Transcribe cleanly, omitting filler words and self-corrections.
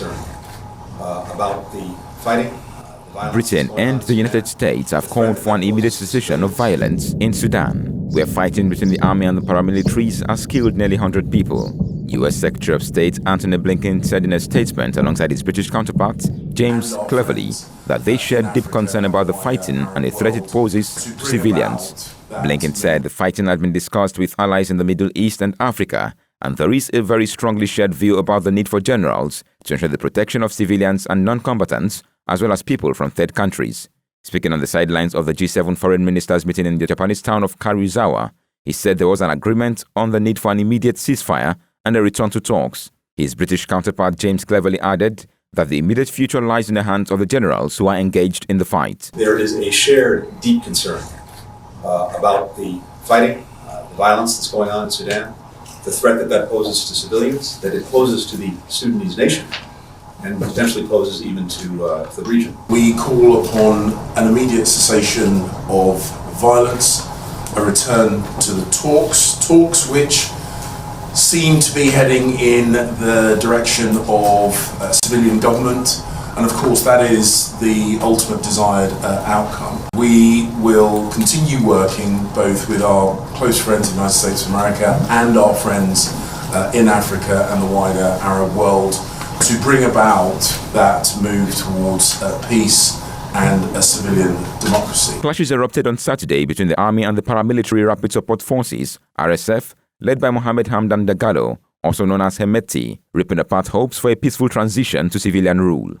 concern about the fighting. Britain and the United States have called for an immediate cessation of violence in Sudan, where fighting between the army and the paramilitaries has killed nearly 100 people. U.S. Secretary of State Antony Blinken said in a statement alongside his British counterpart, James Cleverly, that they shared deep concern about the fighting and the threat it poses to civilians. Blinken said the fighting had been discussed with allies in the Middle East and Africa, and there is a very strongly shared view about the need for generals to ensure the protection of civilians and non-combatants, as well as people from third countries. Speaking on the sidelines of the G7 foreign ministers meeting in the Japanese town of Karuizawa, he said there was an agreement on the need for an immediate ceasefire and a return to talks. His British counterpart James Cleverly added that the immediate future lies in the hands of the generals who are engaged in the fight. There is a shared deep concern about the fighting, the violence that's going on in Sudan, the threat that poses to civilians, that it poses to the Sudanese nation, and potentially poses even to the region. We call upon an immediate cessation of violence, a return to the talks which seem to be heading in the direction of civilian government, and of course that is the ultimate desired outcome. We will continue working both with our close friends in the United States of America and our friends in Africa and the wider Arab world to bring about that move towards peace and a civilian democracy. Clashes erupted on Saturday between the army and the paramilitary Rapid Support Forces, RSF, led by Mohamed Hamdan Dagalo, also known as Hemeti, ripping apart hopes for a peaceful transition to civilian rule.